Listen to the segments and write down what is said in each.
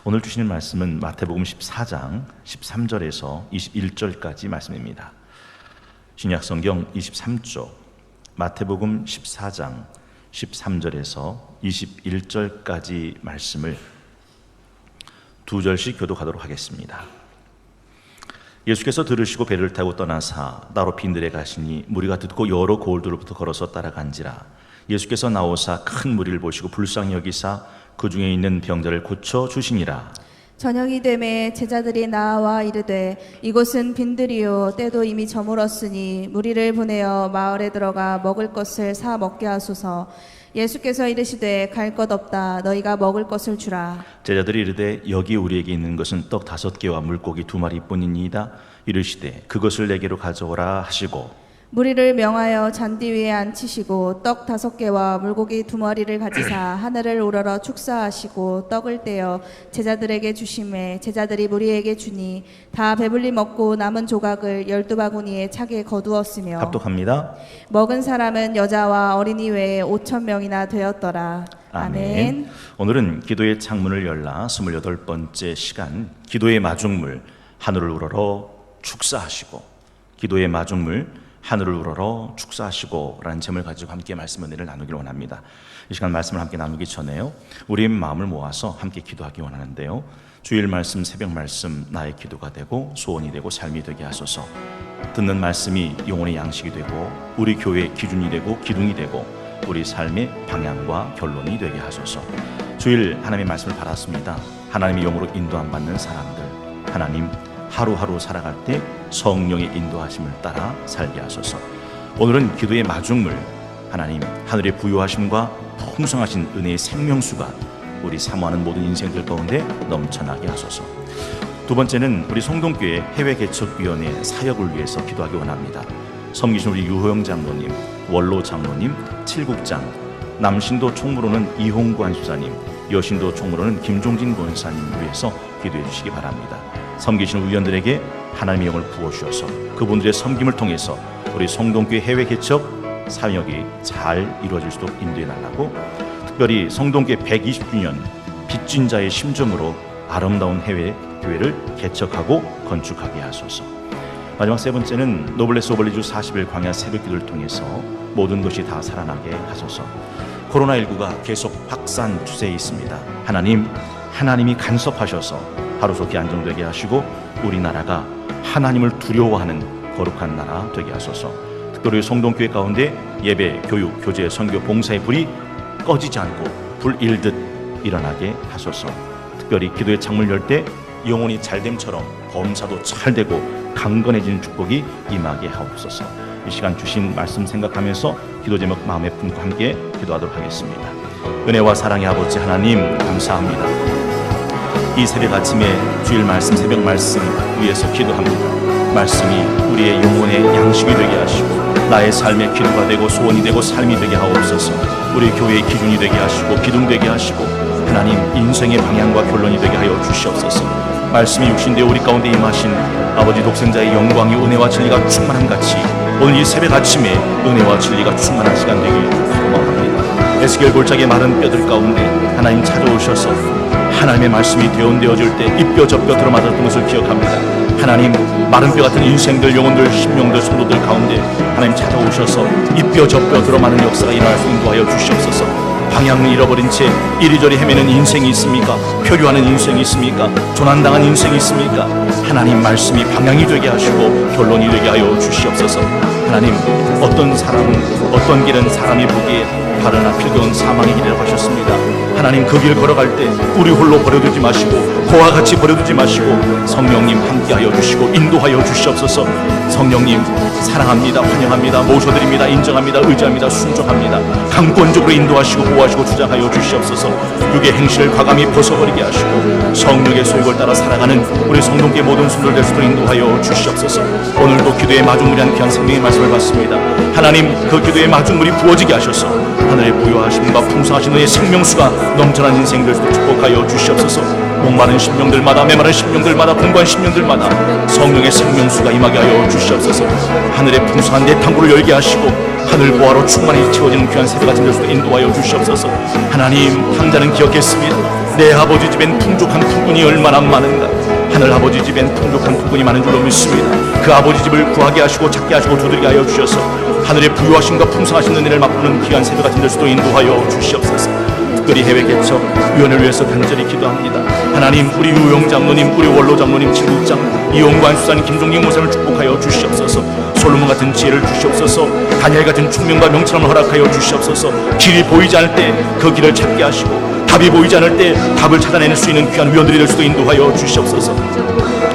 오늘 주시는 말씀은 마태복음 14장 13절에서 21절까지 말씀입니다. 신약성경 23쪽 마태복음 14장 13절에서 21절까지 말씀을 두 절씩 교독하도록 하겠습니다. 예수께서 들으시고 배를 타고 떠나사 나로 빈들에 가시니 무리가 듣고 여러 고을들로부터 걸어서 따라간지라. 예수께서 나오사 큰 무리를 보시고 불쌍히 여기사 그 중에 있는 병자를 고쳐 주시니라. 저녁이 되매 제자들이 나와 이르되 이곳은 빈들이요 때도 이미 저물었으니 무리를 보내어 마을에 들어가 먹을 것을 사 먹게 하소서. 예수께서 이르시되 갈 것 없다. 너희가 먹을 것을 주라. 제자들이 이르되 여기 우리에게 있는 것은 떡 5개와 물고기 2마리뿐이니이다. 이르시되 그것을 내게로 가져오라 하시고 무리를 명하여 잔디 위에 앉히시고 떡 5개와 물고기 2마리를 가지사 하늘을 우러러 축사하시고 떡을 떼어 제자들에게 주시매 제자들이 무리에게 주니 다 배불리 먹고 남은 조각을 12바구니에 차게 거두었으며 합독합니다. 먹은 사람은 여자와 어린이 외에 5,000명이나 되었더라. 아멘. 오늘은 기도의 창문을 열라 28번째 시간, 기도의 마중물 하늘을 우러러 축사하시고, 기도의 마중물 하늘을 우러러 축사하시고 라는 제목을 가지고 함께 말씀 은혜를 나누기를 원합니다. 이 시간 말씀을 함께 나누기 전에요, 우리의 마음을 모아서 함께 기도하기 원하는데요, 주일 말씀, 새벽 말씀 나의 기도가 되고 소원이 되고 삶이 되게 하소서. 듣는 말씀이 영혼의 양식이 되고 우리 교회의 기준이 되고 기둥이 되고 우리 삶의 방향과 결론이 되게 하소서. 주일 하나님의 말씀을 받았습니다. 하나님의 영으로 인도함 받는 사람들, 하나님 하루하루 살아갈 때 성령의 인도하심을 따라 살게 하소서. 오늘은 기도의 마중물, 하나님 하늘의 부요하심과 풍성하신 은혜의 생명수가 우리 사모하는 모든 인생들 가운데 넘쳐나게 하소서. 두 번째는 우리 성동교회 해외개척위원회 사역을 위해서 기도하기 원합니다. 섬기신 우리 유호영 장로님, 원로 장로님, 칠국장, 남신도 총무로는 이홍구 안수사님, 여신도 총무로는 김종진 권사님 위해서 기도해 주시기 바랍니다. 섬기시는 의원들에게 하나님의 영을 부어주셔서 그분들의 섬김을 통해서 우리 성동교회 해외 개척 사역이 잘 이루어질 수 있도록 인도해 달라고, 특별히 성동교회 120주년 빚진 자의 심정으로 아름다운 해외 교회를 개척하고 건축하게 하소서. 마지막 세 번째는 노블레스 오블리주 40일 광야 새벽기도를 통해서 모든 것이 다 살아나게 하소서. 코로나19가 계속 확산 추세에 있습니다. 하나님이 간섭하셔서 하루속히 안정되게 하시고 우리나라가 하나님을 두려워하는 거룩한 나라 되게 하소서. 특별히 성동교회 가운데 예배, 교육, 교제, 선교, 봉사의 불이 꺼지지 않고 불일듯 일어나게 하소서. 특별히 기도의 창문을 열 때 영혼이 잘됨처럼 범사도 잘되고 강건해지는 축복이 임하게 하옵소서. 이 시간 주신 말씀 생각하면서 기도 제목 마음에 품고 함께 기도하도록 하겠습니다. 은혜와 사랑의 아버지 하나님, 감사합니다. 이 새벽 아침에 주일 말씀, 새벽 말씀 위해서 기도합니다. 말씀이 우리의 영혼의 양식이 되게 하시고 나의 삶의 기도가 되고 소원이 되고 삶이 되게 하옵소서. 우리 교회의 기준이 되게 하시고 기둥 되게 하시고 하나님 인생의 방향과 결론이 되게 하여 주시옵소서. 말씀이 육신되어 우리 가운데 임하신 아버지 독생자의 영광이 은혜와 진리가 충만한 같이 오늘 이 새벽 아침에 은혜와 진리가 충만한 시간 되길 소망합니다. 에스겔 골짜기의 마른 뼈들 가운데 하나님 찾아오셔서 하나님의 말씀이 되어질 때 이 뼈 저 뼈 들어맞았던 것을 기억합니다. 하나님 마른 뼈 같은 인생들, 영혼들, 심령들, 성도들 가운데 하나님 찾아오셔서 이 뼈 저 뼈 들어맞는 역사가 일어날 수 인도하여 주시옵소서. 방향을 잃어버린 채 이리저리 헤매는 인생이 있습니까? 표류하는 인생이 있습니까? 조난당한 인생이 있습니까? 하나님 말씀이 방향이 되게 하시고 결론이 되게 하여 주시옵소서. 하나님 어떤 사람은 어떤 길은 사람이 보기에 바르나 필겨운 사망의 길이라고 하셨습니다. 하나님 그 길 걸어갈 때 우리 홀로 버려두지 마시고 그와 같이 버려두지 마시고 성령님 함께하여 주시고 인도하여 주시옵소서. 성령님 사랑합니다. 환영합니다. 모셔드립니다. 인정합니다. 의지합니다. 순종합니다. 강권적으로 인도하시고 보호하시고 주장하여 주시옵소서. 육의 행실을 과감히 벗어버리게 하시고 성령의 소욕을 따라 살아가는 우리 성동교회 모든 순들 될 수 있도록 인도하여 주시옵소서. 오늘도 기도의 마중물이한 귀한 생명의 말씀을 받습니다. 하나님 그 기도의 마중물이 부어지게 하셔서 하늘의 부요하심과 풍성하신 너의 생명수가 넘쳐난 인생 될 수 있도록 축복하여 주시옵소서. 목마른 심령들마다, 메마른 심령들마다, 공부한 심령들마다 성령의 생명수가 임하게 하여 주시옵소서. 하늘의 풍성한 내 탕구를 열게 하시고 하늘 보화로 충만히 채워지는 귀한 세대 같은 데서 인도하여 주시옵소서. 하나님, 당자는 기억했습니다. 내 아버지 집엔 풍족한 풍군이 얼마나 많은가. 하늘 아버지 집엔 풍족한 풍군이 많은 줄로 믿습니다. 그 아버지 집을 구하게 하시고 찾게 하시고 두드리게 하여 주셔서 하늘의 부유하심과 풍성하신 은혜를 맛보는 귀한 세대 같은 데서도 인도하여 주시옵소서. 특별히 해외 개척 위원을 위해서 간절히 기도합니다. 하나님, 우리 유영 장로님, 우리 원로 장로님, 칠국장 이용관 수사님, 김종ging 목사님을 축복하여 주시옵소서. 솔로몬 같은 지혜를 주시옵소서. 다니엘 같은 총명과 명철함을 허락하여 주시옵소서. 길이 보이지 않을 때 그 길을 찾게 하시고 답이 보이지 않을 때 답을 찾아내는 수 있는 귀한 위원들이 될 수도 인도하여 주시옵소서.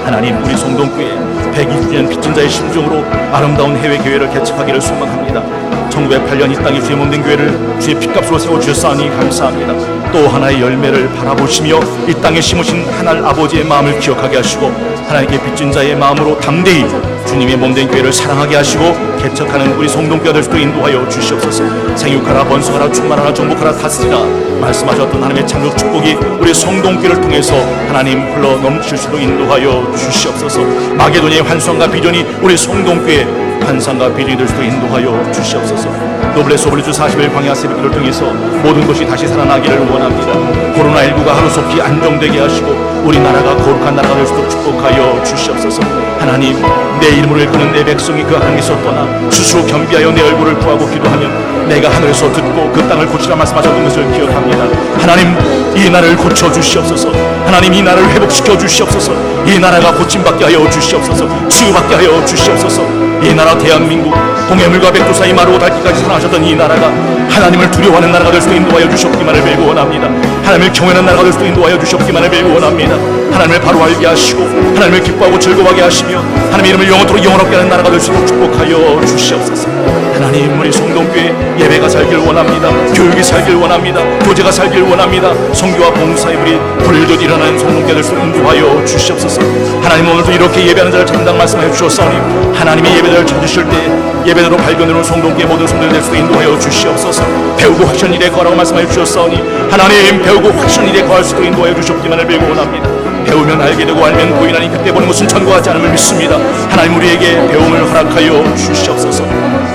하나님, 우리 송동교회 120주년 빚진 자의 심정으로 아름다운 해외 교회를 개척하기를 소망합니다. 1908년 이 땅에 주의 몸된 교회를 주의 핏값으로 세워주셨사니 감사합니다. 또 하나의 열매를 바라보시며 이 땅에 심으신 하나님 아버지의 마음을 기억하게 하시고 하나님께 빚진 자의 마음으로 담대히 주님의 몸된 교회를 사랑하게 하시고 개척하는 우리 송동교회가 될 수도 인도하여 주시옵소서. 생육하라, 번성하라, 충만하라, 정복하라, 다스리라 말씀하셨던 하나님의 창조 축복이 우리 송동교회를 통해서 하나님 흘러 넘칠 수도 인도하여 주시옵소서. 마게도니아의 환상과 비전이 우리 송동교회 환상과 비전이 될 수도 인도하여 주시옵소서. 노블레스 오블리주 40일 광야 새벽기를 통해서 모든 것이 다시 살아나기를 원합니다. 코로나19가 하루속히 안정되게 하시고 우리나라가 거룩한 나라가 될 수도 축복하여 주시옵소서. 하나님, 내 이름으로 일컫는 내 백성이 그 하나님께서 떠나 스스로 겸비하여 내 얼굴을 구하고 기도하면 내가 하늘에서 듣고 그 땅을 고치라 말씀하셨던 것을 기억합니다. 하나님, 이 나라를 고쳐주시옵소서. 하나님, 이 나라를 회복시켜 주시옵소서. 이 나라가 고침받게 하여 주시옵소서. 치유받게 하여 주시옵소서. 이 나라 대한민국 동해물과 백두 사이 마르고 닳기까지 사랑하셨던 이 나라가 하나님을 두려워하는 나라가 될 수도 인도하여 주시옵기만을 빌고 원합니다. 하나님을 경외하는 나라가 될 수도 인도하여 주시옵기만을 빌고 원합니다. 하나님을 바로 알게 하시고 하나님을 기뻐하고 즐거워하게 하시며 하나님의 이름을 영원토록 영원롭게 하는 나라가 될 수 있도록 축복하여 주시옵소서. 하나님, 우리 송동교회 예배가 살길 원합니다. 교육이 살길 원합니다. 교제가 살길 원합니다. 성교와 봉사의 우리 불일듯 일어나는 송동교회 될 수 있도록 인도하여 주시옵소서. 하나님, 오늘도 이렇게 예배하는 자를 찾는다고 말씀해 주셨사오니 하나님이 예배자를 찾으실 때 예배대로 발견으로 송동교회 모든 성도들 될 수도 인도하여 주시옵소서. 배우고 확신 일에 거하라고 말씀해 주셨사오니 하나님, 배우고 확신 일에 거할 수도 인도하여 주시옵기만을 빌고 원합니다. 배우면 알게 되고 알면 보이나니 그때 보는 것은 천고하지 않음을 믿습니다. 하나님, 우리에게 배움을 허락하여 주시옵소서.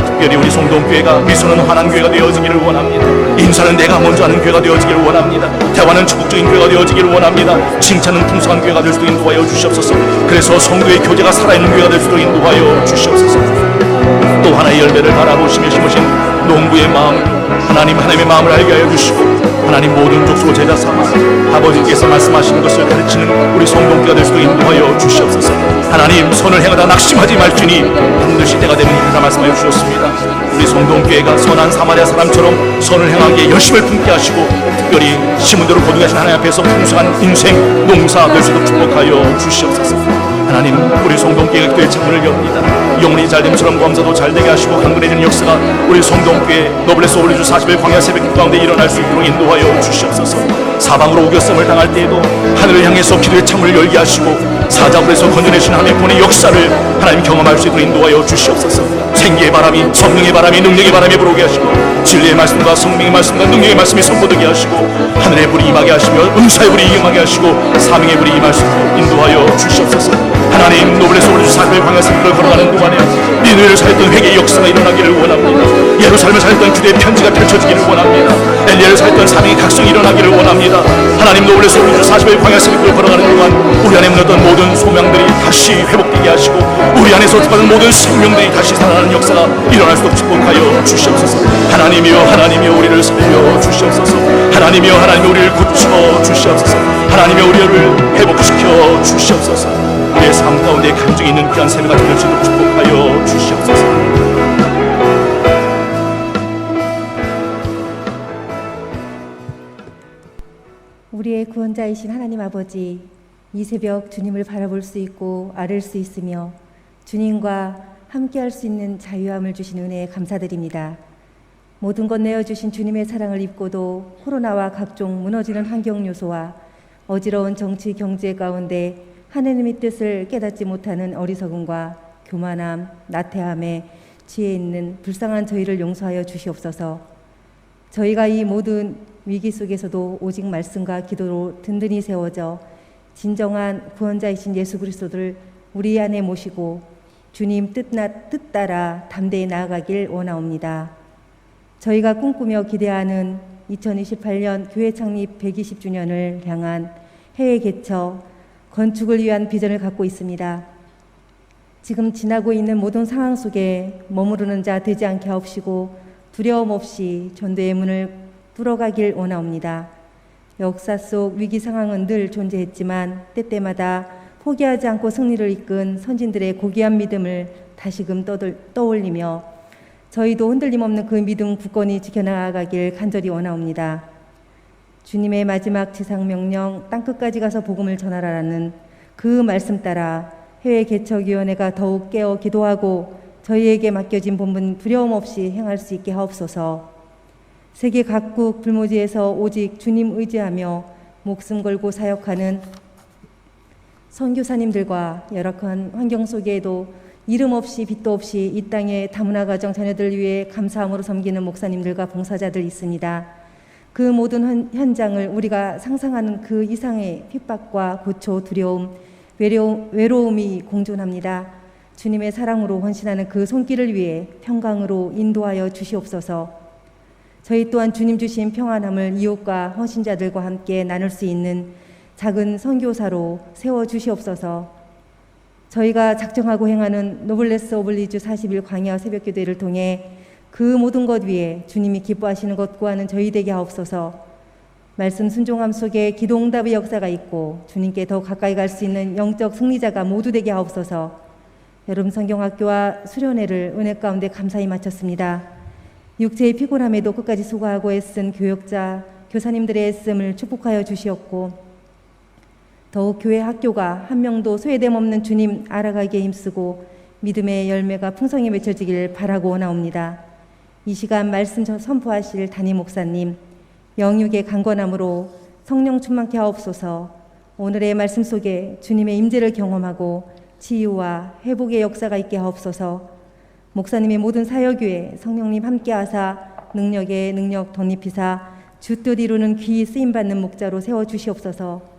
특별히 우리 송동교회가 미소는 환한 교회가 되어지기를 원합니다. 인사는 내가 먼저 하는 교회가 되어지기를 원합니다. 대화는 적극적인 교회가 되어지기를 원합니다. 칭찬은 풍성한 교회가 될 수도 인도하여 주시옵소서. 그래서 성도의 교제가 살아있는 교회가 될 수도 인도하여 주시옵소서. 또 하나의 열매를 바라보시며 심으신 농부의 마음, 하나님의 마음을 알게 하여 주시고 하나님 모든 족속 제자 삼아 아버지께서 말씀하신 것을 가르치는 우리 송동교회가 될 수도 인도하여 주시옵소서. 하나님, 선을 행하다 낙심하지 말지니 반드시 때가 되면 이르라 말씀하여 주셨습니다. 우리 송동교회가 선한 사마리아 사람처럼 선을 행하기에 열심을 품게 하시고 특별히 심은 대로 거두게 하신 하나님 앞에서 풍성한 인생 농사 될 수도 축복하여 주시옵소서. 하나님, 우리 송동교회가 기도의 창문을 엽니다. 영혼이 잘됨처럼 범사도 잘되게 하시고 강건해지는 역사가 우리 송동교회 노블레스 오블리주 40일 광야 새벽 가운데 일어날 수 있도록 인도하여 주시옵소서. 사방으로 우겨쌈을 당할 때에도 하늘을 향해서 기도의 창문을 열게 하시고 사자굴에서 건져내신 하나님의 본의 역사를 하나님 경험할 수 있도록 인도하여 주시옵소서. 생기의 바람이, 성령의 바람이, 능력의 바람이 불어오게 하시고 진리의 말씀과 성령의 말씀과 능력의 말씀이 선포되게 하시고 하늘의 불이 임하게 하시며 은사의 불이 임하게 하시고 사명의 불이 임할 수 있도록 인도하여 주시옵소서. 하나님, 노블레스 오블리주 40일 광야 새벽을 걸어가는 동안에 니느웨를 살렸던 회개의 역사가 일어나기를 원합니다. 예루살렘을 살렸던 주의 편지가 펼쳐지기를 원합니다. 엘리야를 살렸던 사명의 각성이 일어나기를 원합니다. 하나님, 노블레스 오블리주 40일 광야 새벽을 걸어가는 동안 우리 안에 묻었던 모든 소명들이 다시 회복되게 하시고 우리 안에서 받은 모든 생명들이 다시 살아나는 역사가 일어날 수 있도록 축복하여 주시옵소서. 하나님이여, 하나님이여, 우리를 살려 주시옵소서. 하나님이여, 하나님이여, 우리를 고쳐 주시옵소서. 하나님이여, 우리를 회복시켜 주시옵소서. 우리의 삶 가운데 간증이 있는 귀한 새벽 같은 열심도 축복하여 주시옵소서. 우리의 구원자이신 하나님 아버지, 이 새벽 주님을 바라볼 수 있고 알을 수 있으며 주님과 함께할 수 있는 자유함을 주신 은혜에 감사드립니다. 모든 것 내어주신 주님의 사랑을 입고도 코로나와 각종 무너지는 환경 요소와 어지러운 정치 경제 가운데 하나님의 뜻을 깨닫지 못하는 어리석음과 교만함, 나태함에 취해 있는 불쌍한 저희를 용서하여 주시옵소서. 저희가 이 모든 위기 속에서도 오직 말씀과 기도로 든든히 세워져 진정한 구원자이신 예수 그리스도를 우리 안에 모시고 주님 뜻 따라 담대히 나아가길 원하옵니다. 저희가 꿈꾸며 기대하는 2028년 교회 창립 120주년을 향한 해외 개척, 건축을 위한 비전을 갖고 있습니다. 지금 지나고 있는 모든 상황 속에 머무르는 자 되지 않게 하옵시고 두려움 없이 전도의 문을 뚫어가길 원하옵니다. 역사 속 위기 상황은 늘 존재했지만 때때마다 포기하지 않고 승리를 이끈 선진들의 고귀한 믿음을 다시금 떠올리며 저희도 흔들림 없는 그 믿음 굳건히 지켜나가길 간절히 원하옵니다. 주님의 마지막 지상명령 땅끝까지 가서 복음을 전하라는 그 말씀 따라 해외개척위원회가 더욱 깨어 기도하고 저희에게 맡겨진 본분 두려움 없이 행할 수 있게 하옵소서. 세계 각국 불모지에서 오직 주님 의지하며 목숨 걸고 사역하는 선교사님들과 열악한 환경 속에도 이름 없이 빛도 없이 이 땅의 다문화 가정 자녀들 위해 감사함으로 섬기는 목사님들과 봉사자들 있습니다. 그 모든 현장을 우리가 상상하는 그 이상의 핍박과 고초, 두려움, 외로움이 공존합니다. 주님의 사랑으로 헌신하는 그 손길을 위해 평강으로 인도하여 주시옵소서. 저희 또한 주님 주신 평안함을 이웃과 헌신자들과 함께 나눌 수 있는 작은 선교사로 세워주시옵소서. 저희가 작정하고 행하는 노블레스 오블리주 40일 광야 새벽기도회를 통해 그 모든 것 위에 주님이 기뻐하시는 것 구하는 저희 되게 하옵소서. 말씀 순종함 속에 기도응답의 역사가 있고 주님께 더 가까이 갈 수 있는 영적 승리자가 모두 되게 하옵소서. 여름 성경학교와 수련회를 은혜 가운데 감사히 마쳤습니다. 육체의 피곤함에도 끝까지 수고하고 애쓴 교역자, 교사님들의 애씀을 축복하여 주시옵고 더욱 교회 학교가 한 명도 소외됨 없는 주님 알아가기에 힘쓰고 믿음의 열매가 풍성히 맺혀지길 바라고 원하옵니다. 이 시간 말씀 선포하실 담임 목사님, 영육의 강건함으로 성령 충만케 하옵소서. 오늘의 말씀 속에 주님의 임재를 경험하고 치유와 회복의 역사가 있게 하옵소서. 목사님의 모든 사역 위에 성령님 함께하사 능력에 능력 덧입히사 주뜻 이루는 귀히 쓰임받는 목자로 세워주시옵소서.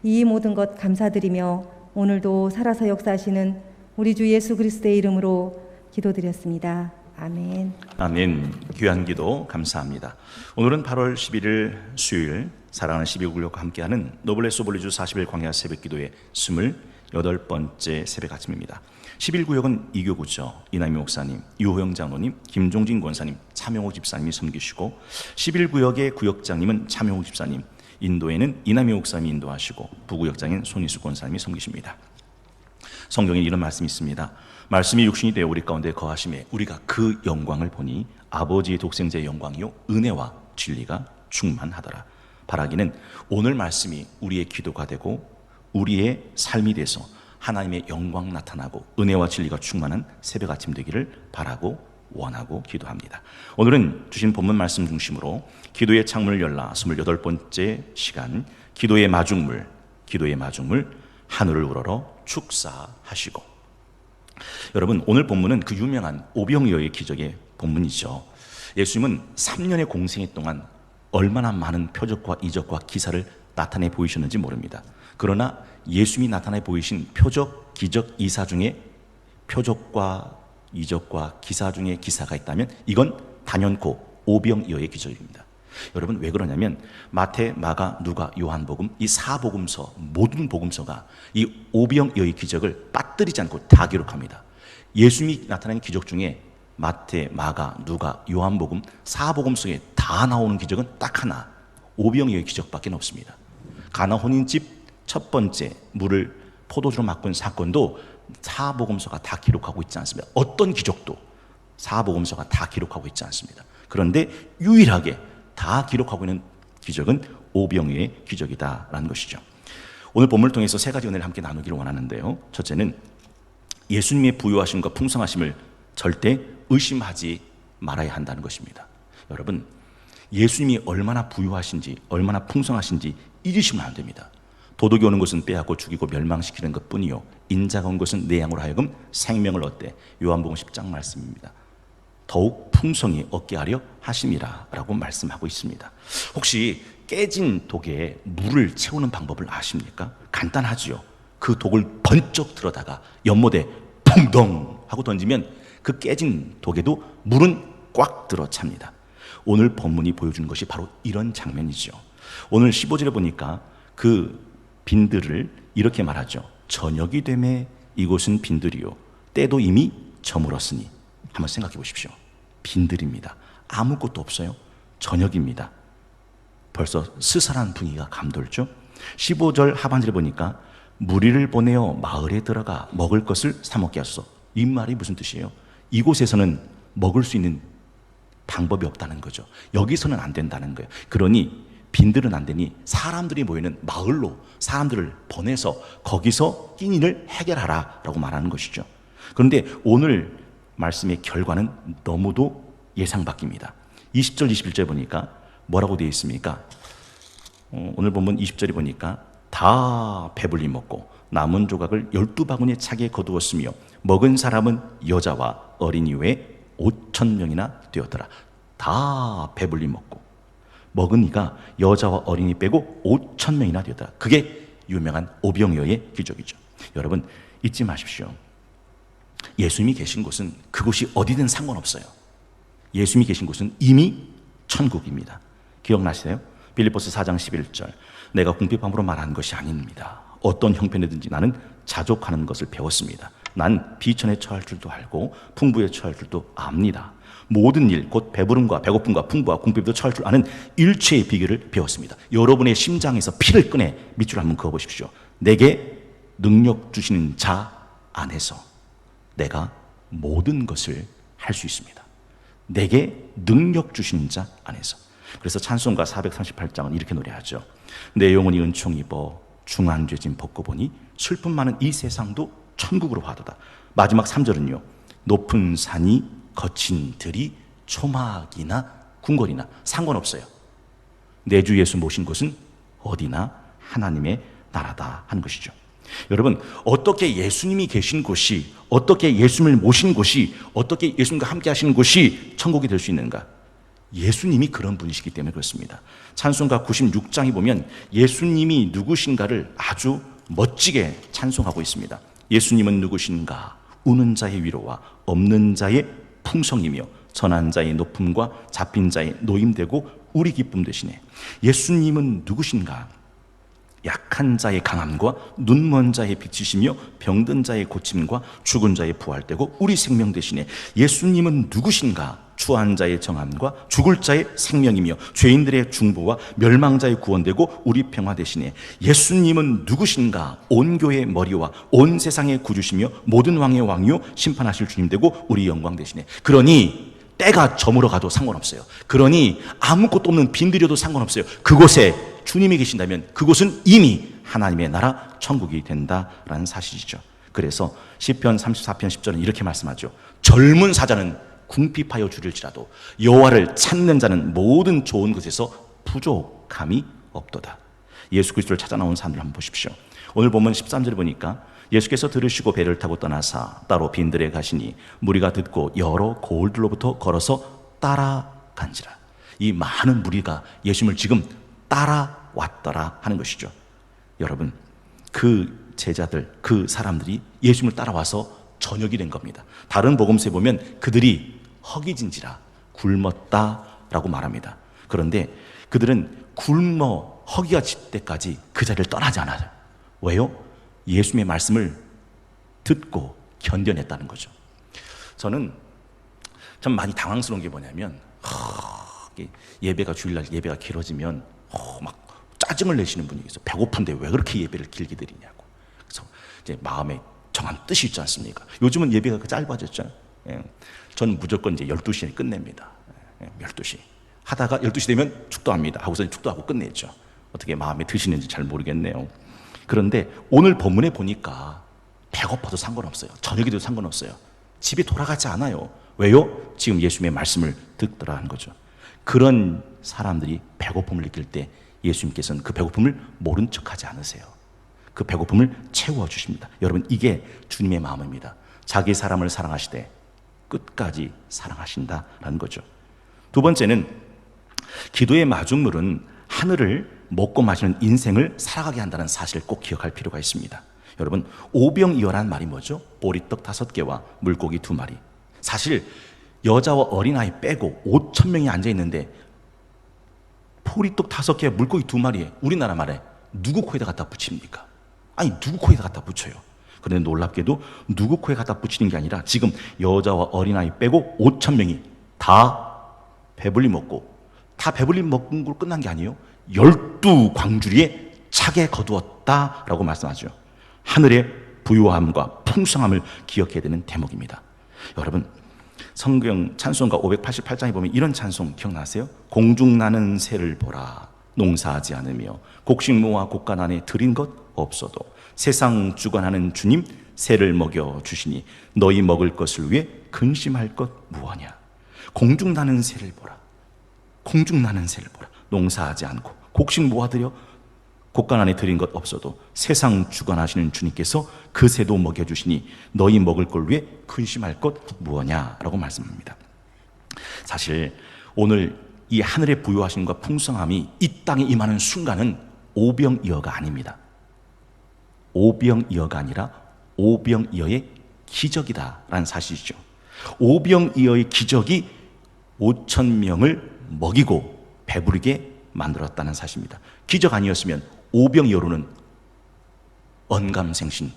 이 모든 것 감사드리며 오늘도 살아서 역사하시는 우리 주 예수 그리스도의 이름으로 기도드렸습니다. 아멘. 아멘. 귀한 기도 감사합니다. 오늘은 8월 11일 수요일 사랑하는 12구역과 함께하는 노블레스 오블리주 40일 광야 새벽기도의 28번째 새벽 아침입니다. 11구역은 이교구죠. 이남희 목사님, 유호영 장로님, 김종진 권사님, 차명호 집사님이 섬기시고 11구역의 구역장님은 차명호 집사님, 인도에는 이남희 목사님이 인도하시고 부구역장인 손희수 권사님이 섬기십니다. 성경에 이런 말씀이 있습니다. 말씀이 육신이 되어 우리 가운데 거하심에 우리가 그 영광을 보니 아버지의 독생자의 영광이요 은혜와 진리가 충만하더라. 바라기는 오늘 말씀이 우리의 기도가 되고 우리의 삶이 돼서 하나님의 영광 나타나고 은혜와 진리가 충만한 새벽 아침 되기를 바라고 원하고 기도합니다. 오늘은 주신 본문 말씀 중심으로 기도의 창문을 열라 28번째 시간 기도의 마중물 하늘을 우러러 축사하시고. 여러분, 오늘 본문은 그 유명한 오병이어의 기적의 본문이죠. 예수님은 3년의 공생애 동안 얼마나 많은 표적과 이적과 기사를 나타내 보이셨는지 모릅니다. 그러나 예수님이 나타내 보이신 표적, 기적, 이사 중에 표적과 이적과 기사 중에 기사가 있다면 이건 단연코 오병이어의 기적입니다. 여러분, 왜 그러냐면 마태, 마가, 누가, 요한복음 이 4복음서 모든 복음서가 이 오병이어의 기적을 빠뜨리지 않고 다 기록합니다. 예수님이 나타낸 기적 중에 마태, 마가, 누가, 요한복음 4복음서에 다 나오는 기적은 딱 하나, 오병이어의 기적밖에 없습니다. 가나 혼인집 첫 번째 물을 포도주로 바꾼 사건도 4복음서가 다 기록하고 있지 않습니다. 어떤 기적도 4복음서가 다 기록하고 있지 않습니다. 그런데 유일하게 다 기록하고 있는 기적은 오병이어의 기적이다라는 것이죠. 오늘 본문을 통해서 세 가지 은혜를 함께 나누기를 원하는데요. 첫째는 예수님의 부유하심과 풍성하심을 절대 의심하지 말아야 한다는 것입니다. 여러분, 예수님이 얼마나 부유하신지 얼마나 풍성하신지 잊으시면 안 됩니다. 도둑이 오는 것은 빼앗고 죽이고 멸망시키는 것뿐이요 인자가 온 것은 내 양으로 하여금 생명을 얻되. 요한복음 10장 말씀입니다. 더욱 풍성히 얻게 하려 하심이라 라고 말씀하고 있습니다. 혹시 깨진 독에 물을 채우는 방법을 아십니까? 간단하지요. 그 독을 번쩍 들어다가 연못에 붕덩 하고 던지면 그 깨진 독에도 물은 꽉 들어찹니다. 오늘 본문이 보여주는 것이 바로 이런 장면이죠. 오늘 15절에 보니까 그 빈들을 이렇게 말하죠. 저녁이 되매 이곳은 빈들이요 때도 이미 저물었으니. 한번 생각해 보십시오. 빈들입니다. 아무것도 없어요. 저녁입니다. 벌써 스산한 분위기가 감돌죠. 15절 하반절에 보니까 무리를 보내어 마을에 들어가 먹을 것을 사 먹게 하소서. 이 말이 무슨 뜻이에요? 이곳에서는 먹을 수 있는 방법이 없다는 거죠. 여기서는 안 된다는 거예요. 그러니 빈들은 안 되니 사람들이 모이는 마을로 사람들을 보내서 거기서 끼니를 해결하라 라고 말하는 것이죠. 그런데 오늘 말씀의 결과는 너무도 예상 밖입니다. 20절 21절에 보니까 뭐라고 되어 있습니까? 오늘 본문 20절에 보니까 다 배불리 먹고 남은 조각을 12바구니에 차게 거두었으며 먹은 사람은 여자와 어린이 외에 5,000명이나 되었더라. 다 배불리 먹고 먹은 이가 여자와 어린이 빼고 5,000명이나 되었더라. 그게 유명한 오병이어의 기적이죠. 여러분 잊지 마십시오. 예수님이 계신 곳은 그곳이 어디든 상관없어요. 예수님이 계신 곳은 이미 천국입니다. 기억나시나요? 빌립보서 4장 11절 내가 궁핍함으로 말하는 것이 아닙니다. 어떤 형편이든지 나는 자족하는 것을 배웠습니다. 난 비천에 처할 줄도 알고 풍부에 처할 줄도 압니다. 모든 일, 곧 배부름과 배고픔과 풍부와 궁핍도 처할 줄 아는 일체의 비결을 배웠습니다. 여러분의 심장에서 피를 꺼내 밑줄 한번 그어보십시오. 내게 능력 주시는 자 안에서 내가 모든 것을 할 수 있습니다. 내게 능력 주시는 자 안에서. 그래서 찬송가 438장은 이렇게 노래하죠. 내 영혼이 은총 입어 중한 죄짐 벗고 보니 슬픔 많은 이 세상도 천국으로 하도다. 마지막 3절은요. 높은 산이 거친 들이 초막이나 궁궐이나 상관없어요. 내 주 예수 모신 곳은 어디나 하나님의 나라다 하는 것이죠. 여러분 어떻게 예수님이 계신 곳이, 어떻게 예수님을 모신 곳이, 어떻게 예수님과 함께 하시는 곳이 천국이 될 수 있는가? 예수님이 그런 분이시기 때문에 그렇습니다. 찬송가 96장에 보면 예수님이 누구신가를 아주 멋지게 찬송하고 있습니다. 예수님은 누구신가? 우는 자의 위로와 없는 자의 풍성이며 선한 자의 높음과 잡힌 자의 노임되고 우리 기쁨 되시네. 예수님은 누구신가? 약한 자의 강함과 눈먼 자의 빛이시며 병든 자의 고침과 죽은 자의 부활되고 우리 생명 되시네. 예수님은 누구신가? 추한 자의 정함과 죽을 자의 생명이며 죄인들의 중보와 멸망자의 구원되고 우리 평화 되시네. 예수님은 누구신가? 온 교회의 머리와 온 세상의 구주시며 모든 왕의 왕이요 심판하실 주님 되고 우리 영광 되시네. 그러니 때가 저물어 가도 상관없어요. 그러니 아무것도 없는 빈들여도 상관없어요. 그곳에 주님이 계신다면 그곳은 이미 하나님의 나라 천국이 된다라는 사실이죠. 그래서 시편 34편 10절은 이렇게 말씀하죠. 젊은 사자는 궁핍하여 줄일지라도 여호와를 찾는 자는 모든 좋은 것에서 부족함이 없도다. 예수 그리스도를 찾아 나온 사람들 한번 보십시오. 오늘 보면 13절에 보니까 예수께서 들으시고 배를 타고 떠나사 따로 빈들에 가시니 무리가 듣고 여러 고을들로부터 걸어서 따라간지라. 이 많은 무리가 예수님을 지금 따라왔더라 하는 것이죠. 여러분 그 제자들, 그 사람들이 예수님을 따라와서 저녁이 된 겁니다. 다른 복음서에 보면 그들이 허기진지라 굶었다라고 말합니다. 그런데 그들은 굶어 허기가 질 때까지 그 자리를 떠나지 않아요. 왜요? 예수님의 말씀을 듣고 견뎌냈다는 거죠. 저는 참 많이 당황스러운 게 뭐냐면 예배가 주일날 예배가 길어지면 막 짜증을 내시는 분이 있어요. 배고픈데 왜 그렇게 예배를 길게 드리냐고. 그래서 이제 마음에 정한 뜻이 있지 않습니까? 요즘은 예배가 짧아졌죠. 저는 무조건 이제 12시에 끝냅니다. 12시 하다가 12시 되면 축도합니다. 하고서 축도하고 끝내죠. 어떻게 마음에 드시는지 잘 모르겠네요. 그런데 오늘 본문에 보니까 배고파도 상관없어요. 저녁이 돼도 상관없어요. 집에 돌아가지 않아요. 왜요? 지금 예수님의 말씀을 듣더라는 거죠. 그런 사람들이 배고픔을 느낄 때 예수님께서는 그 배고픔을 모른 척하지 않으세요. 그 배고픔을 채워주십니다. 여러분 이게 주님의 마음입니다. 자기 사람을 사랑하시되 끝까지 사랑하신다라는 거죠. 두 번째는 기도의 마중물은 하늘을 먹고 마시는 인생을 살아가게 한다는 사실을 꼭 기억할 필요가 있습니다. 여러분, 오병이어란 말이 뭐죠? 보리떡 5개와 물고기 2마리. 사실 여자와 어린아이 빼고 5천 명이 앉아있는데 보리떡 5개와 물고기 2마리에 우리나라 말에 누구 코에다 갖다 붙입니까? 아니, 누구 코에다 갖다 붙여요. 그런데 놀랍게도 누구 코에 갖다 붙이는 게 아니라 지금 여자와 어린아이 빼고 5천 명이 다 배불리 먹고, 다 배불리 먹은 걸 끝난 게 아니에요. 12광주리에 차게 거두었다라고 말씀하죠. 하늘의 부유함과 풍성함을 기억해야 되는 대목입니다. 여러분, 성경 찬송가 588장에 보면 이런 찬송 기억나세요? 공중나는 새를 보라, 농사하지 않으며 곡식모아 곡간 안에 들인 것 없어도 세상 주관하는 주님 새를 먹여 주시니 너희 먹을 것을 위해 근심할 것 무엇이냐. 공중나는 새를 보라, 공중나는 새를 보라. 농사하지 않고 곡식 모아들여 곡간 안에 들인 것 없어도 세상 주관하시는 주님께서 그 새도 먹여주시니 너희 먹을 걸 위해 근심할 것 무엇냐라고 말씀합니다. 사실 오늘 이 하늘의 부유하심과 풍성함이 이 땅에 임하는 순간은 오병이어가 아닙니다. 오병이어가 아니라 오병이어의 기적이다라는 사실이죠. 오병이어의 기적이 5천 명을 먹이고 배부르게 만들었다는 사실입니다. 기적 아니었으면 오병이어로는 언감생신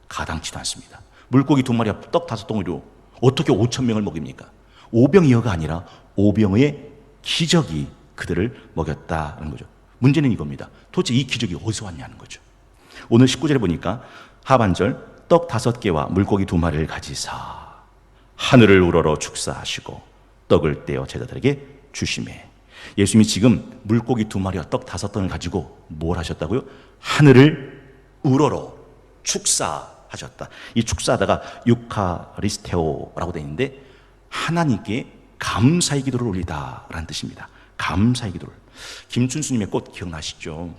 가당치도 않습니다. 물고기 2마리와 떡 5덩어리로 어떻게 5천 명을 먹입니까? 오병이어가 아니라 오병이어의 기적이 그들을 먹였다는 거죠. 문제는 이겁니다. 도대체 이 기적이 어디서 왔냐는 거죠. 오늘 19절에 보니까 하반절 떡 5개와 물고기 2마리를 가지사 하늘을 우러러 축사하시고 떡을 떼어 제자들에게 주시매. 예수님이 지금 물고기 2마리와 떡 5덩을 가지고 뭘 하셨다고요? 하늘을 우러러 축사하셨다. 이 축사하다가 유카리스테오라고 되어 있는데 하나님께 감사의 기도를 올리다라는 뜻입니다. 감사의 기도를. 김춘수님의 꽃 기억나시죠?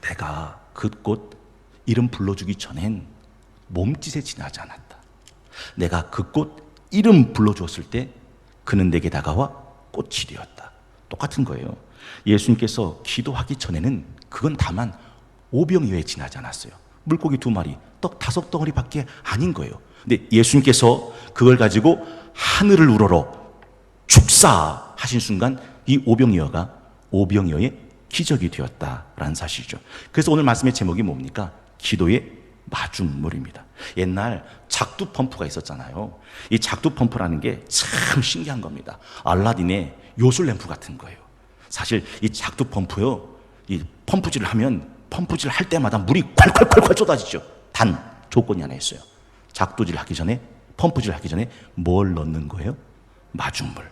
내가 그 꽃 이름 불러주기 전엔 몸짓에 지나지 않았다. 내가 그 꽃 이름 불러주었을 때 그는 내게 다가와 꽃이 되었다. 똑같은 거예요. 예수님께서 기도하기 전에는 그건 다만 오병이어에 지나지 않았어요. 물고기 2마리, 떡 5덩어리밖에 아닌 거예요. 근데 예수님께서 그걸 가지고 하늘을 우러러 축사하신 순간 이 오병이어가 오병이어의 기적이 되었다라는 사실이죠. 그래서 오늘 말씀의 제목이 뭡니까? 기도의 마중물입니다. 옛날 작두 펌프가 있었잖아요. 이 작두 펌프라는 게 참 신기한 겁니다. 알라딘의 요술 램프 같은 거예요. 사실 이 작두 펌프요, 이 펌프질을 하면 펌프질 할 때마다 물이 콸콸콸콸 쏟아지죠. 단 조건이 하나 있어요. 작두질 하기 전에, 펌프질 하기 전에 뭘 넣는 거예요? 마중물.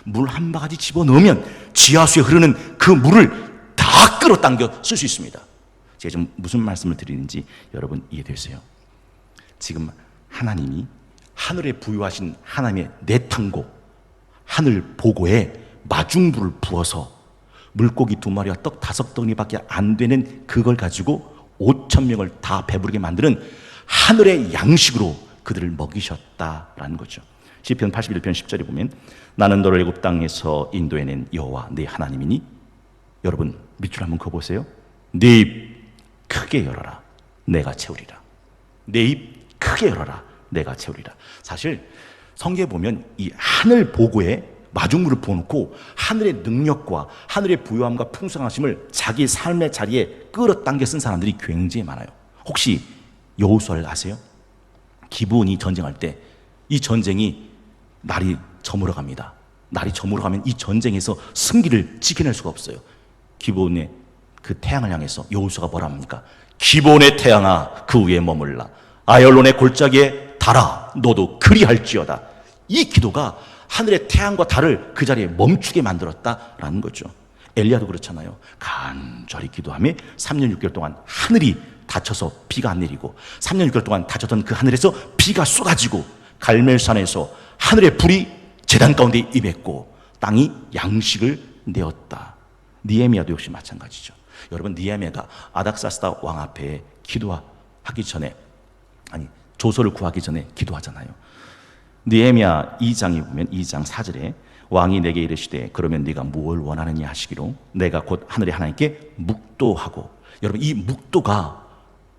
물 한 바가지 집어넣으면 지하수에 흐르는 그 물을 다 끌어당겨 쓸 수 있습니다. 제가 지금 무슨 말씀을 드리는지 여러분 이해되세요? 지금 하나님이 하늘에 부유하신 하나님의 내탕고 하늘 보고에 마중물을 부어서 물고기 2마리와 떡 5덩이밖에 안 되는 그걸 가지고 5천 명을 다 배부르게 만드는 하늘의 양식으로 그들을 먹이셨다라는 거죠. 시편 81편 10절에 보면 나는 너를 애굽 땅에서 인도해낸 여호와 네 하나님이니. 여러분 밑줄 한번 그어보세요. 네 입 크게 열어라 내가 채우리라. 내 입 크게 열어라 내가 채우리라. 사실 성경에 보면 이 하늘 보고에 마중물을 부어놓고 하늘의 능력과 하늘의 부유함과 풍성하심을 자기 삶의 자리에 끌어당겨 쓴 사람들이 굉장히 많아요. 혹시 여호수아를 아세요? 기브온이 전쟁할 때 이 전쟁이 날이 저물어 갑니다. 날이 저물어 가면 이 전쟁에서 승기를 지켜낼 수가 없어요. 기브온의 그 태양을 향해서 여호수아가 뭐라 합니까? 기브온의 태양아 그 위에 머물라 아열론의 골짜기에 달아 너도 그리할지어다. 이 기도가 하늘의 태양과 달을 그 자리에 멈추게 만들었다라는 거죠. 엘리야도 그렇잖아요. 간절히 기도하며 3년 6개월 동안 하늘이 닫혀서 비가 안 내리고 3년 6개월 동안 닫혔던 그 하늘에서 비가 쏟아지고 갈멜산에서 하늘의 불이 제단 가운데 임했고 땅이 양식을 내었다. 느헤미야도 역시 마찬가지죠. 여러분 느헤미야가 아닥사스다 왕 앞에 기도하기 전에, 아니 조서를 구하기 전에 기도하잖아요. 느헤미야 2장에 보면 2장 4절에 왕이 내게 이르시되 그러면 네가 무엇을 원하느냐 하시기로 내가 곧 하늘의 하나님께 묵도하고, 여러분 이 묵도가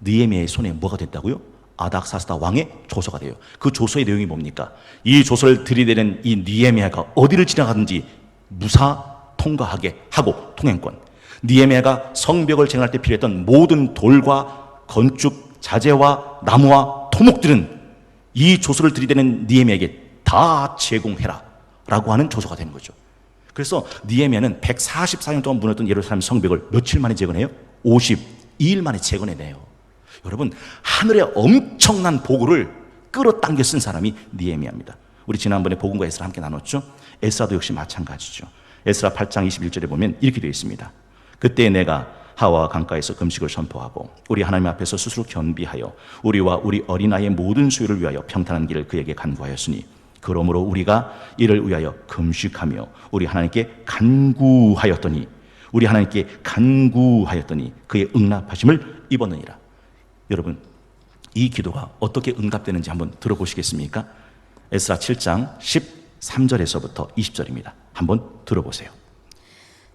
느헤미야의 손에 뭐가 됐다고요? 아닥사스다 왕의 조서가 돼요. 그 조서의 내용이 뭡니까? 이 조서를 들이대는 이 느헤미야가 어디를 지나가든지 무사 통과하게 하고 통행권, 느헤미야가 성벽을 재건할 때 필요했던 모든 돌과 건축 자재와 나무와 토목들은 이 조서를 들이대는 느헤미야에게 다 제공해라 라고 하는 조서가 되는 거죠. 그래서 느헤미야는 144년 동안 무너졌던 예루살렘 성벽을 며칠 만에 재건해요? 52일 만에 재건해내요. 여러분, 하늘의 엄청난 보고를 끌어당겨 쓴 사람이 느헤미야입니다. 우리 지난번에 복음과 에스라 함께 나눴죠? 에스라도 역시 마찬가지죠. 에스라 8장 21절에 보면 이렇게 되어 있습니다. 그때 내가 하와와 강가에서 금식을 선포하고 우리 하나님 앞에서 스스로 겸비하여 우리와 우리 어린아이의 모든 수요를 위하여 평탄한 길을 그에게 간구하였으니 그러므로 우리가 이를 위하여 금식하며 우리 하나님께 간구하였더니 그의 응답하심을 입었느니라. 여러분, 이 기도가 어떻게 응답되는지 한번 들어보시겠습니까? 에스라 7장 13절에서부터 20절입니다. 한번 들어보세요.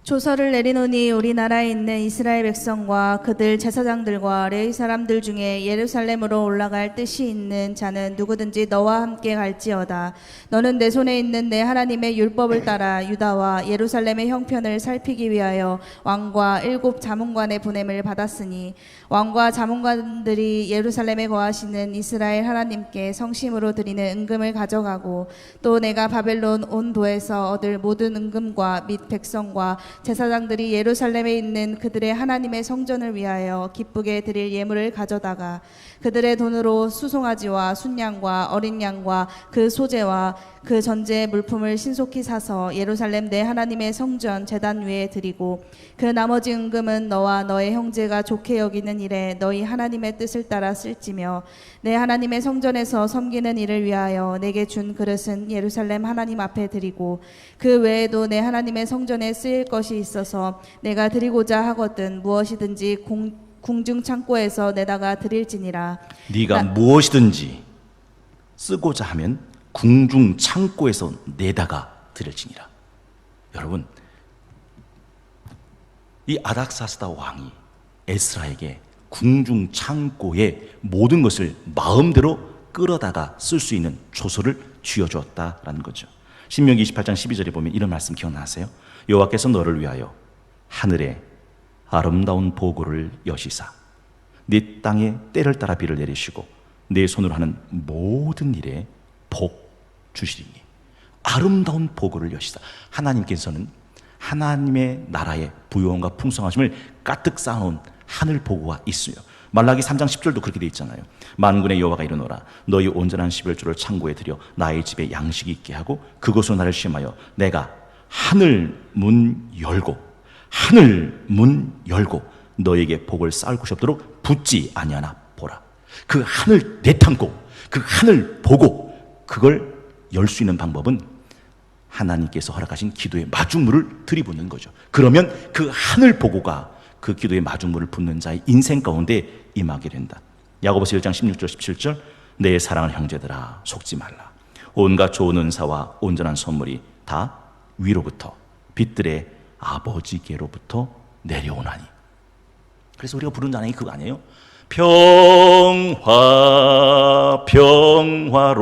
조서를 내리노니 우리나라에 있는 이스라엘 백성과 그들 제사장들과 레위 사람들 중에 예루살렘으로 올라갈 뜻이 있는 자는 누구든지 너와 함께 갈지어다. 너는 내 손에 있는 내 하나님의 율법을 따라 유다와 예루살렘의 형편을 살피기 위하여 왕과 7 자문관의 보냄을 받았으니 왕과 자문관들이 예루살렘에 거하시는 이스라엘 하나님께 성심으로 드리는 은금을 가져가고 또 내가 바벨론 온 도에서 얻을 모든 은금과 및 백성과 제사장들이 예루살렘에 있는 그들의 하나님의 성전을 위하여 기쁘게 드릴 예물을 가져다가 그들의 돈으로 수송아지와 순양과 어린 양과 그 소재와 그 전제의 물품을 신속히 사서 예루살렘 내 하나님의 성전 제단 위에 드리고 그 나머지 은금은 너와 너의 형제가 좋게 여기는 일에 너희 하나님의 뜻을 따라 쓸지며 내 하나님의 성전에서 섬기는 일을 위하여 내게 준 그릇은 예루살렘 하나님 앞에 드리고 그 외에도 내 하나님의 성전에 쓰일 것이 있어서 내가 드리고자 하거든 무엇이든지 궁중 창고에서 내다가 드릴지니라. 네가 무엇이든지 쓰고자 하면 궁중 창고에서 내다가 드릴지니라. 여러분, 이 아닥사스다 왕이 에스라에게 궁중 창고에 모든 것을 마음대로 끌어다가 쓸 수 있는 조서를 쥐어주었다라는 거죠. 신명기 28장 12절에 보면 이런 말씀 기억나세요? 여호와께서 너를 위하여 하늘에 아름다운 보고를 여시사 네 땅에 때를 따라 비를 내리시고 네 손으로 하는 모든 일에 복 주시리니. 아름다운 보고를 여시사. 하나님께서는 하나님의 나라의 부요함과 풍성하심을 가득 쌓아놓은 하늘 보고가 있어요. 말라기 3장 10절도 그렇게 되어 있잖아요. 만군의 여호와가 이르노라 너희 온전한 11조를 창고에 들여 나의 집에 양식이 있게 하고 그곳으로 나를 시험하여 내가 하늘 문 열고 너에게 복을 쌓을 곳이 없도록 붙지 아니하나 보라. 그 하늘 내탐고 그 하늘 보고 그걸 열 수 있는 방법은 하나님께서 허락하신 기도의 마중물을 들이붓는 거죠. 그러면 그 하늘 보고가 그 기도의 마중물을 붓는 자의 인생 가운데 임하게 된다. 야고보서 1장 16절 17절 내 사랑하는 형제들아 속지 말라. 온갖 좋은 은사와 온전한 선물이 다 위로부터 빛들의 아버지께로부터 내려오나니. 그래서 우리가 부르는 찬양이 그거 아니에요?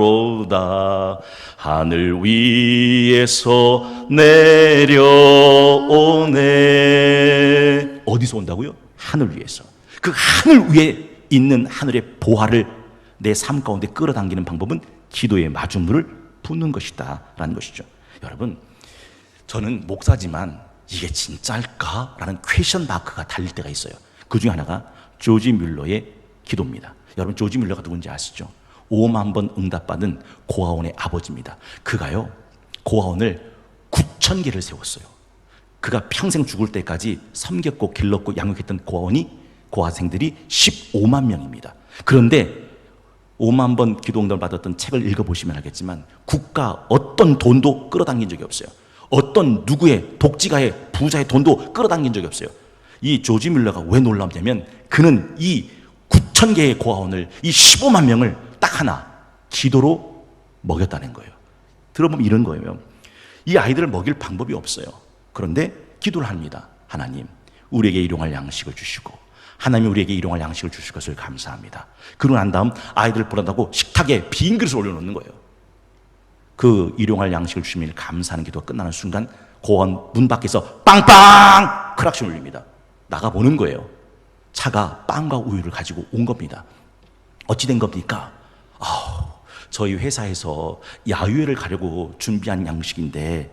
평화로다 하늘 위에서 내려오네. 어디서 온다고요? 하늘 위에서. 그 하늘 위에 있는 하늘의 보화를 내 삶 가운데 끌어당기는 방법은 기도의 마중물을 붓는 것이다 라는 것이죠. 여러분, 저는 목사지만 이게 진짜일까? 라는 퀘션 마크가 달릴 때가 있어요. 그 중에 하나가 조지 뮬러의 기도입니다. 여러분, 조지 뮬러가 누군지 아시죠? 5만 번 응답받은 고아원의 아버지입니다. 그가요, 고아원을 9,000개를 세웠어요. 그가 평생 죽을 때까지 섬겼고 길렀고 양육했던 고아생들이 15만 명입니다. 그런데 5만 번 기도 응답을 받았던 책을 읽어보시면 알겠지만 국가 어떤 돈도 끌어당긴 적이 없어요. 어떤 누구의 독지가의 부자의 돈도 끌어당긴 적이 없어요. 이 조지 뮬러가 왜 놀랍냐면 그는 이 9,000개의 고아원을 이 15만 명을 딱 하나 기도로 먹였다는 거예요. 들어보면 이런 거예요. 이 아이들을 먹일 방법이 없어요. 그런데 기도를 합니다. 하나님, 우리에게 일용할 양식을 주시고, 하나님 우리에게 일용할 양식을 주실 것을 감사합니다. 그러고 난 다음 아이들을 보란다고 식탁에 빈 그릇을 올려놓는 거예요. 그 일용할 양식을 주시면 감사하는 기도가 끝나는 순간 고아원 문 밖에서 빵빵 크락신 울립니다. 나가보는 거예요. 차가 빵과 우유를 가지고 온 겁니다. 어찌 된 겁니까? 저희 회사에서 야유회를 가려고 준비한 양식인데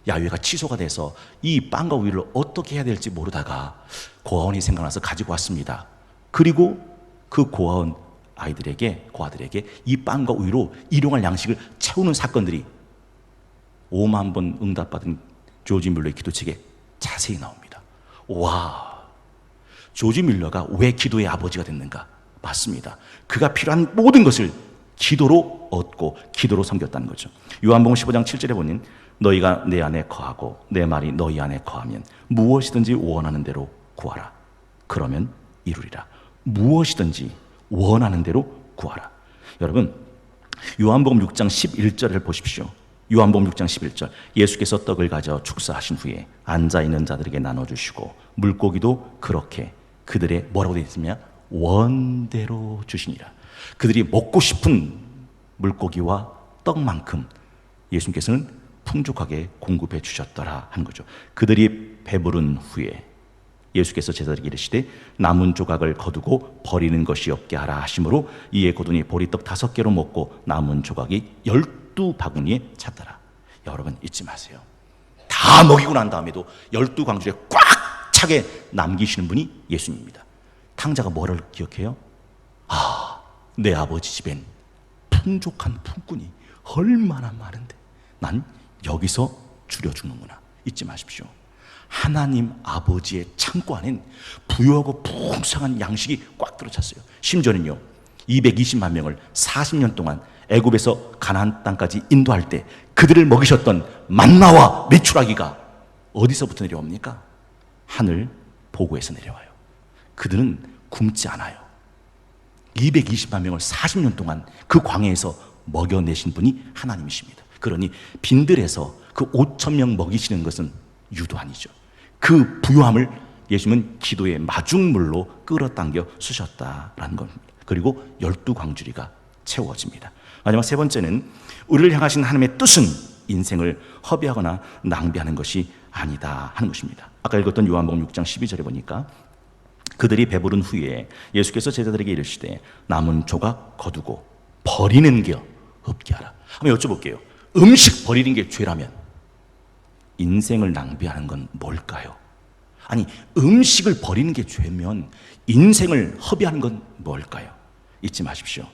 야유회가 취소가 돼서 이 빵과 우유를 어떻게 해야 될지 모르다가 고아원이 생각나서 가지고 왔습니다. 그리고 그 고아들에게 이 빵과 우유로 일용할 양식을 채우는 사건들이 5만 번 응답받은 조지 뮬러의 기도책에 자세히 나옵니다. 와, 조지 뮬러가 왜 기도의 아버지가 됐는가? 맞습니다. 그가 필요한 모든 것을 기도로 얻고 기도로 섬겼다는 거죠. 요한복음 15장 7절에 보니 너희가 내 안에 거하고 내 말이 너희 안에 거하면 무엇이든지 원하는 대로 구하라. 그러면 이루리라. 무엇이든지 원하는 대로 구하라. 여러분, 요한복음 6장 11절을 보십시오. 요한복음 6장 11절, 예수께서 떡을 가져 축사하신 후에 앉아있는 자들에게 나눠주시고 물고기도 그렇게 그들의 뭐라고 되어 있으냐? 원대로 주시니라. 그들이 먹고 싶은 물고기와 떡만큼 예수님께서는 풍족하게 공급해 주셨더라 하는 거죠. 그들이 배부른 후에 예수께서 제자들에게 이르시되 남은 조각을 거두고 버리는 것이 없게 하라 하심으로 이에 거두니 보리떡 5개로 먹고 남은 조각이 12바구니에 찼더라. 여러분 잊지 마세요. 다 먹이고 난 다음에도 12광주에 꽉 차게 남기시는 분이 예수님입니다. 탕자가 뭐를 기억해요? 내 아버지 집엔 풍족한 품꾼이 얼마나 많은데 난 여기서 줄여 죽는구나. 잊지 마십시오. 하나님 아버지의 창고 안엔 부유하고 풍성한 양식이 꽉 들어찼어요. 심지어는요 220만 명을 40년 동안 애굽에서 가나안 땅까지 인도할 때 그들을 먹이셨던 만나와 메추라기가 어디서부터 내려옵니까? 하늘 보고에서 내려와요. 그들은 굶지 않아요. 220만 명을 40년 동안 그 광야에서 먹여내신 분이 하나님이십니다. 그러니 빈들에서 그 5천 명 먹이시는 것은 유도 아니죠. 그 부유함을 예수님은 기도의 마중물로 끌어당겨 쓰셨다라는 겁니다. 그리고 12광주리가 채워집니다. 마지막 세 번째는 우리를 향하신 하나님의 뜻은 인생을 허비하거나 낭비하는 것이 아니다 하는 것입니다. 아까 읽었던 요한복음 6장 12절에 보니까 그들이 배부른 후에 예수께서 제자들에게 이르시되 남은 조각 거두고 버리는 게 없게 하라. 한번 여쭤볼게요. 음식 버리는 게 죄라면 인생을 낭비하는 건 뭘까요? 아니, 음식을 버리는 게 죄면 인생을 허비하는 건 뭘까요? 잊지 마십시오.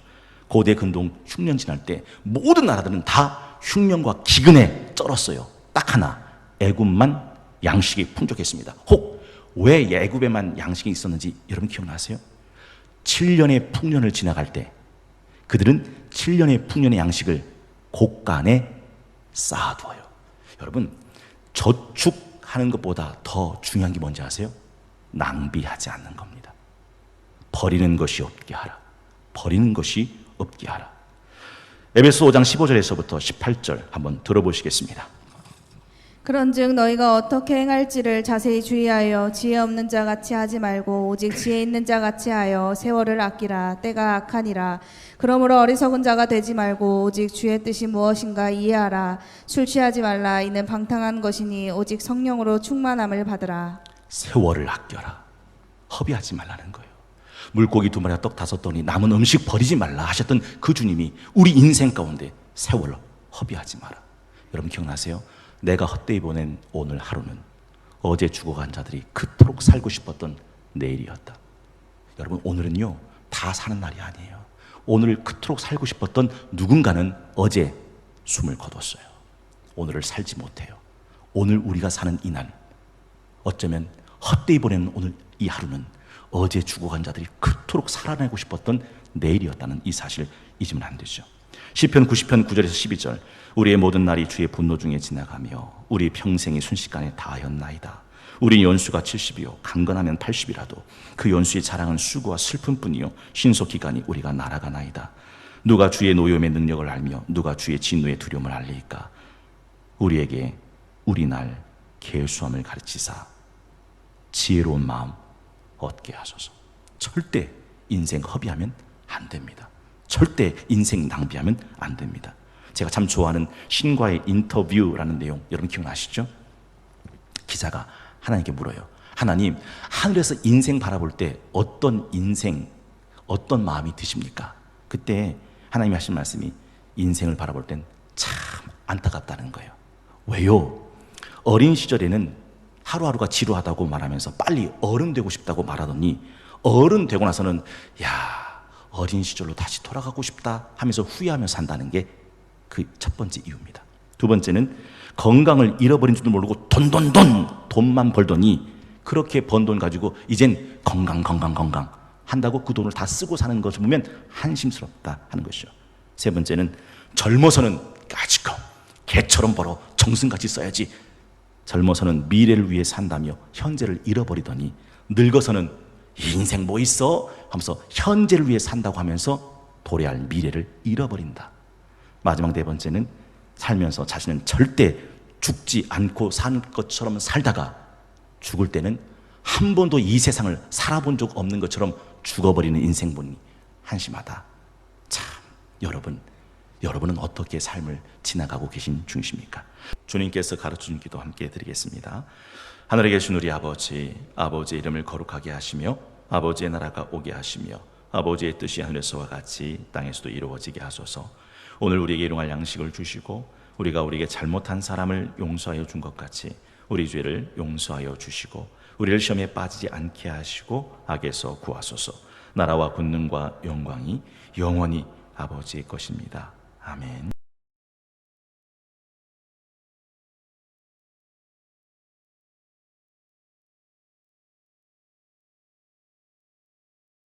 고대 근동 흉년 지날 때 모든 나라들은 다 흉년과 기근에 쩔었어요. 딱 하나, 애굽만 양식이 풍족했습니다. 혹 왜 애굽에만 양식이 있었는지 여러분 기억나세요? 7년의 풍년을 지나갈 때 그들은 7년의 풍년의 양식을 곳간에 쌓아두어요. 여러분, 저축하는 것보다 더 중요한 게 뭔지 아세요? 낭비하지 않는 겁니다. 버리는 것이 없게 하라. 버리는 것이 없게 하라. 에베소 5장 15절에서부터 18절 한번 들어보시겠습니다. 그런즉 너희가 어떻게 행할지를 자세히 주의하여 지혜 없는 자 같이 하지 말고 오직 지혜 있는 자 같이 하여 세월을 아끼라. 때가 악하니라. 그러므로 어리석은 자가 되지 말고 오직 주의 뜻이 무엇인가 이해하라. 술 취하지 말라. 이는 방탕한 것이니 오직 성령으로 충만함을 받으라. 세월을 아껴라. 허비하지 말라는 거예요. 물고기 2마리와 떡 5덩이 남은 음식 버리지 말라 하셨던 그 주님이 우리 인생 가운데 세월을 허비하지 마라. 여러분 기억나세요? 내가 헛되이 보낸 오늘 하루는 어제 죽어간 자들이 그토록 살고 싶었던 내일이었다. 여러분 오늘은요 다 사는 날이 아니에요. 오늘 그토록 살고 싶었던 누군가는 어제 숨을 거뒀어요. 오늘을 살지 못해요. 오늘 우리가 사는 이 날, 어쩌면 헛되이 보낸 오늘 이 하루는 어제 죽어간 자들이 그토록 살아내고 싶었던 내일이었다는 이 사실을 잊으면 안 되죠. 시편 90편 9절에서 12절, 우리의 모든 날이 주의 분노 중에 지나가며 우리 평생이 순식간에 다하였나이다. 우리 연수가 70이요 강건하면 80이라도 그 연수의 자랑은 수고와 슬픔뿐이요 신속기간이 우리가 날아가나이다. 누가 주의 노여움의 능력을 알며 누가 주의 진노의 두려움을 알리까? 우리에게 우리날 계수함을 가르치사 지혜로운 마음 얻게 하소서. 절대 인생 허비하면 안 됩니다. 절대 인생 낭비하면 안 됩니다. 제가 참 좋아하는 신과의 인터뷰라는 내용 여러분 기억나시죠? 기자가 하나님께 물어요. 하나님, 하늘에서 인생 바라볼 때 어떤 인생, 어떤 마음이 드십니까? 그때 하나님이 하신 말씀이 인생을 바라볼 땐 참 안타깝다는 거예요. 왜요? 어린 시절에는 하루하루가 지루하다고 말하면서 빨리 어른 되고 싶다고 말하더니 어른 되고 나서는 야, 어린 시절로 다시 돌아가고 싶다 하면서 후회하며 산다는 게 그 첫 번째 이유입니다. 두 번째는 건강을 잃어버린 줄도 모르고 돈만 벌더니 그렇게 번 돈 가지고 이젠 건강 한다고 그 돈을 다 쓰고 사는 것을 보면 한심스럽다 하는 것이죠. 세 번째는 젊어서는 아직껏 개처럼 벌어 정승같이 써야지. 젊어서는 미래를 위해 산다며 현재를 잃어버리더니 늙어서는 인생 뭐 있어? 하면서 현재를 위해 산다고 하면서 도래할 미래를 잃어버린다. 마지막 네 번째는 살면서 자신은 절대 죽지 않고 사는 것처럼 살다가 죽을 때는 한 번도 이 세상을 살아본 적 없는 것처럼 죽어버리는 인생 보니 한심하다. 참, 여러분은 어떻게 삶을 지나가고 계신 중이십니까? 주님께서 가르쳐준 기도 함께 드리겠습니다. 하늘에 계신 우리 아버지, 아버지의 이름을 거룩하게 하시며 아버지의 나라가 오게 하시며 아버지의 뜻이 하늘에서와 같이 땅에서도 이루어지게 하소서. 오늘 우리에게 일용할 양식을 주시고 우리가 우리에게 잘못한 사람을 용서하여 준 것 같이 우리 죄를 용서하여 주시고 우리를 시험에 빠지지 않게 하시고 악에서 구하소서. 나라와 권능과 영광이 영원히 아버지의 것입니다. 아멘.